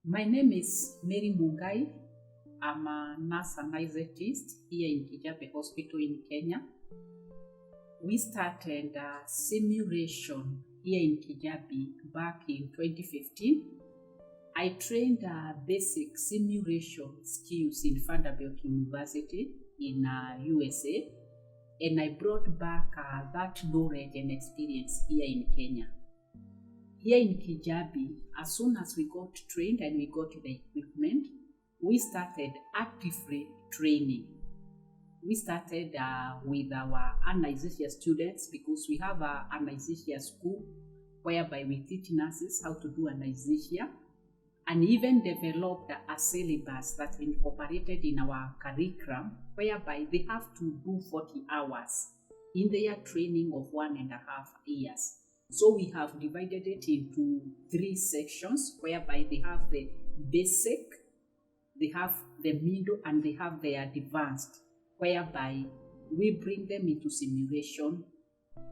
My name is Mary Mungai. I'm a nurse anesthetist here in Kijabe Hospital in Kenya. We started simulation here in Kijabe back in 2015. I trained basic simulation skills in Vanderbilt University in USA, and I brought back that knowledge and experience here in Kenya. Here in Kijabe, as soon as we got trained and we got the equipment, we started actively training. We started with our anesthesia students because we have an anesthesia school whereby we teach nurses how to do anesthesia, and even developed a syllabus that incorporated in our curriculum whereby they have to do 40 hours in their training of 1.5 years. So we have divided it into 3 sections whereby they have the basic, they have the middle, and they have the advanced, whereby we bring them into simulation.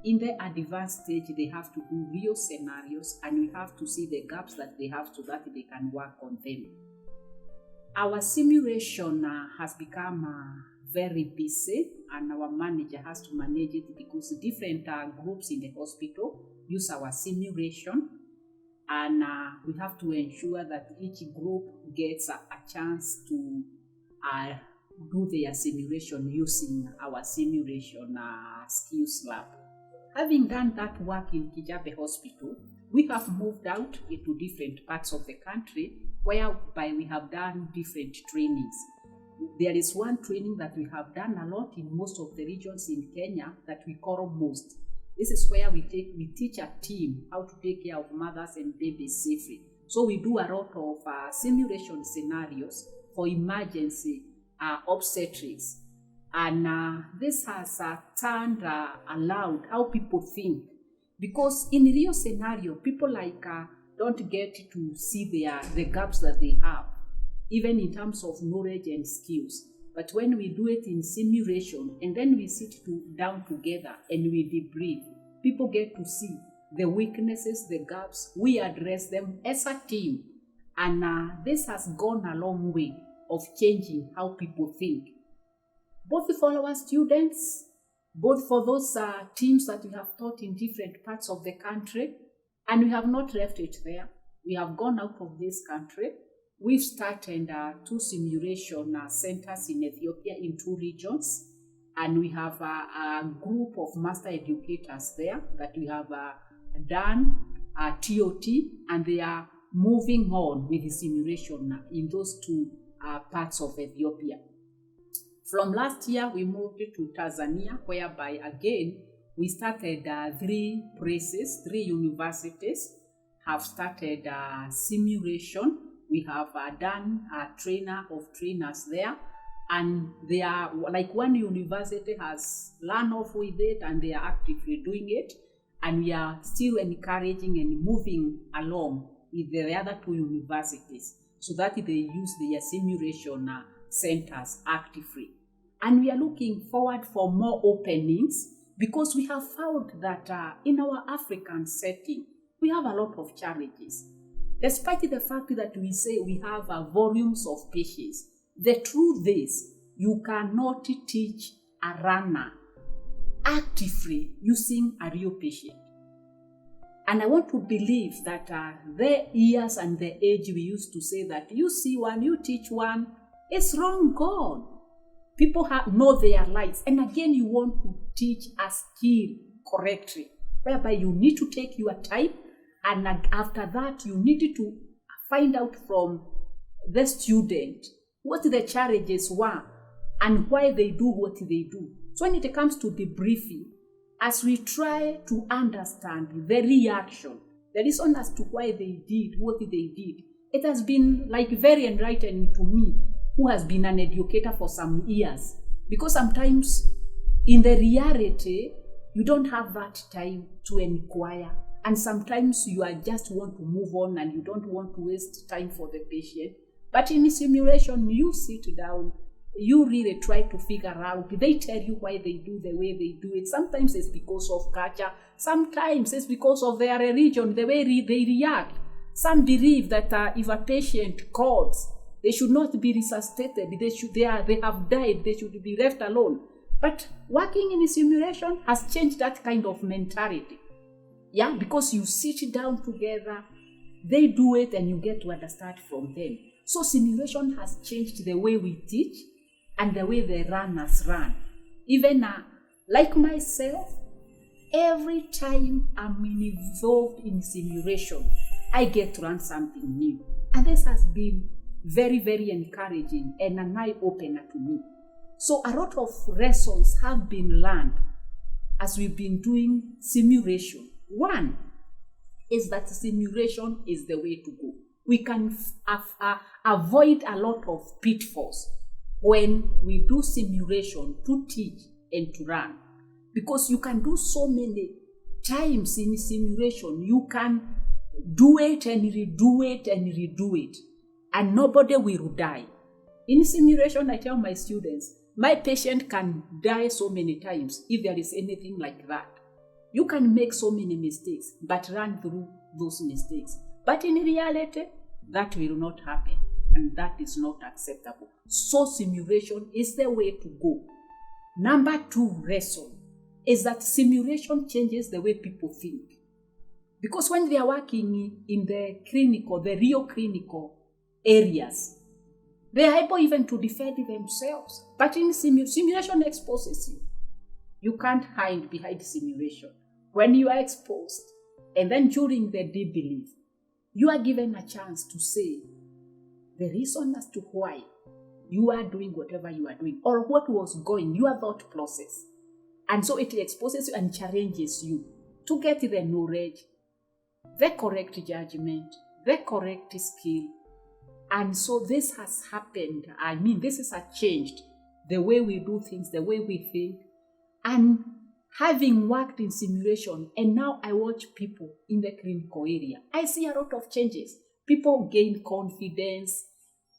In the advanced stage, they have to do real scenarios, and we have to see the gaps that they have so that they can work on them. Our simulation has become very busy, and our manager has to manage it because different groups in the hospital use our simulation, and we have to ensure that each group gets a chance to do their simulation using our simulation skills lab. Having done that work in Kijabe Hospital, we have moved out into different parts of the country whereby we have done different trainings. There is one training that we have done a lot in most of the regions in Kenya that we call MOST. This is where we teach a team how to take care of mothers and babies safely. So we do a lot of simulation scenarios for emergency obstetrics. And this has turned allowed how people think. Because in real scenario, people don't get to see the gaps that they have, even in terms of knowledge and skills. But when we do it in simulation and then we sit down together and we debrief, people get to see the weaknesses, the gaps, we address them as a team. And this has gone a long way of changing how people think. Both for our students, both for those teams that we have taught in different parts of the country, and we have not left it there. We have gone out of this country. We've started 2 simulation centers in Ethiopia in 2 regions, and we have a group of master educators there that we have done TOT, and they are moving on with the simulation in those 2 parts of Ethiopia. From last year, we moved to Tanzania, whereby again, we started 3 places, 3 universities have started simulation. We have done a trainer of trainers there, and they are like one university has learned off with it and they are actively doing it, and we are still encouraging and moving along with the other 2 universities so that they use their simulation centers actively. And we are looking forward for more openings because we have found that in our African setting, we have a lot of challenges. Despite the fact that we say we have volumes of patients, the truth is you cannot teach a runner actively using a real patient. And I want to believe that the years and the age we used to say that you see one, you teach one, it's long gone. People know their lives. And again, you want to teach a skill correctly, whereby you need to take your time. And after that, you need to find out from the student what the challenges were and why they do what they do. So when it comes to debriefing, as we try to understand the reaction, the reason as to why they did what they did, it has been like very enlightening to me, who has been an educator for some years. Because sometimes in the reality, you don't have that time to inquire. And sometimes you just want to move on and you don't want to waste time for the patient. But in simulation, you sit down, you really try to figure out. They tell you why they do the way they do it. Sometimes it's because of culture. Sometimes it's because of their religion, the way they react. Some believe that if a patient calls, they should not be resuscitated. They have died. They should be left alone. But working in a simulation has changed that kind of mentality. Yeah, because you sit down together, they do it, and you get to understand from them. So simulation has changed the way we teach and the way the runners run. Even like myself, every time I'm involved in simulation, I get to learn something new. And this has been very, very encouraging and an eye-opener to me. So a lot of lessons have been learned as we've been doing simulation. One is that simulation is the way to go. We can avoid a lot of pitfalls when we do simulation to teach and to learn. Because you can do so many times in simulation. You can do it and redo it and redo it, and nobody will die. In simulation, I tell my students, my patient can die so many times if there is anything like that. You can make so many mistakes, but run through those mistakes. But in reality, that will not happen, and that is not acceptable. So simulation is the way to go. Number 2 lesson is that simulation changes the way people think. Because when they are working in the clinical, the real clinical areas, they are able even to defend themselves. But in simulation exposes you. You can't hide behind simulation. When you are exposed, and then during the debrief, you are given a chance to say the reason as to why you are doing whatever you are doing, or what was going, your thought process. And so it exposes you and challenges you to get the knowledge, the correct judgment, the correct skill. And so this has happened. This has changed the way we do things, the way we think. And having worked in simulation, and now I watch people in the clinical area, I see a lot of changes. People gain confidence.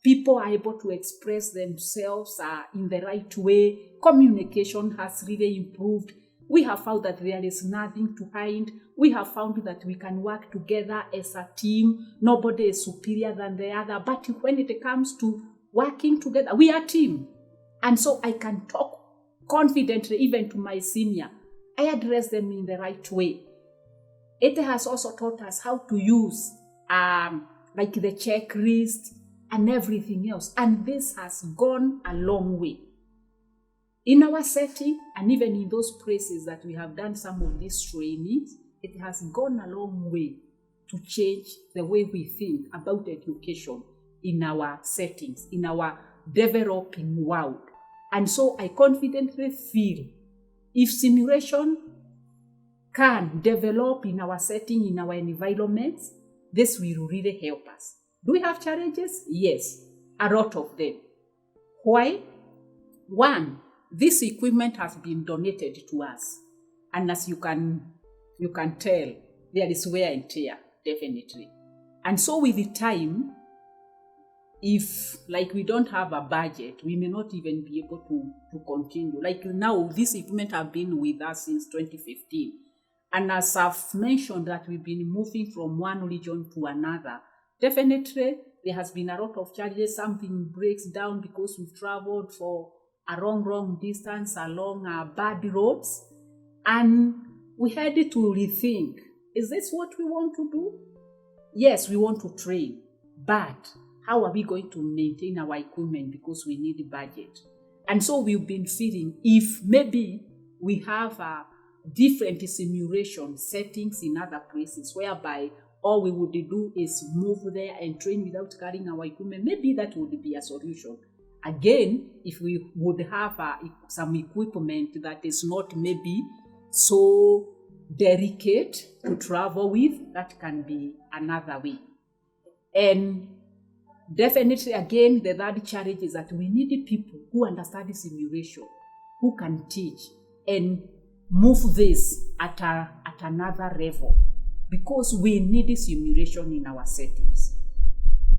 People are able to express themselves in the right way. Communication has really improved. We have found that there is nothing to hide. We have found that we can work together as a team. Nobody is superior than the other. But when it comes to working together, we are a team. And so I can talk confidently even to my senior. I address them in the right way. It has also taught us how to use like the checklist and everything else. And this has gone a long way. In our setting, and even in those places that we have done some of these trainings, it has gone a long way to change the way we think about education in our settings, in our developing world. And so I confidently feel if simulation can develop in our setting, in our environments, this will really help us. Do we have challenges? Yes, a lot of them. Why? One, this equipment has been donated to us. And as you can tell, there is wear and tear, definitely. And so with the time, if we don't have a budget, we may not even be able to continue. Like now, this equipment have been with us since 2015. And as I've mentioned that we've been moving from one region to another, definitely there has been a lot of challenges. Something breaks down because we've traveled for a long distance along bad roads. And we had to rethink, is this what we want to do? Yes, we want to train, but how are we going to maintain our equipment because we need a budget? And so we've been feeling if maybe we have a different simulation settings in other places whereby all we would do is move there and train without carrying our equipment, maybe that would be a solution. Again, if we would have some equipment that is not maybe so delicate to travel with, that can be another way. And definitely, again, the third challenge is that we need people who understand simulation, who can teach and move this at another level, because we need simulation in our settings.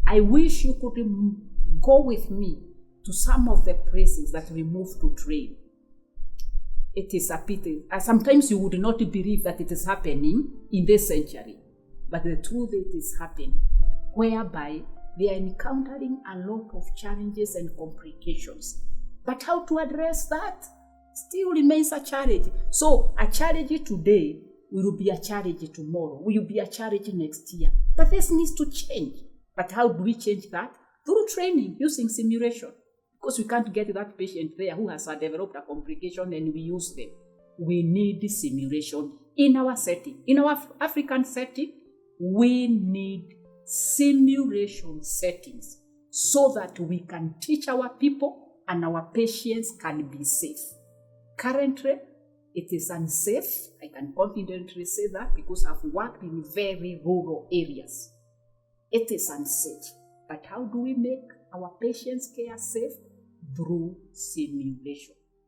I wish you could go with me to some of the places that we move to train. It is a pity. Sometimes you would not believe that it is happening in this century, but the truth it is happening. whereby they are encountering a lot of challenges and complications. But how to address that still remains a challenge. So a challenge today will be a challenge tomorrow, will be a challenge next year. But this needs to change. But how do we change that? Through training, using simulation. Because we can't get that patient there who has developed a complication and we use them. We need simulation in our setting. In our African setting, we need simulation settings so that we can teach our people and our patients can be safe. Currently, it is unsafe. I can confidently say that because I've worked in very rural areas. It is unsafe. But how do we make our patients' care safe? Through simulation.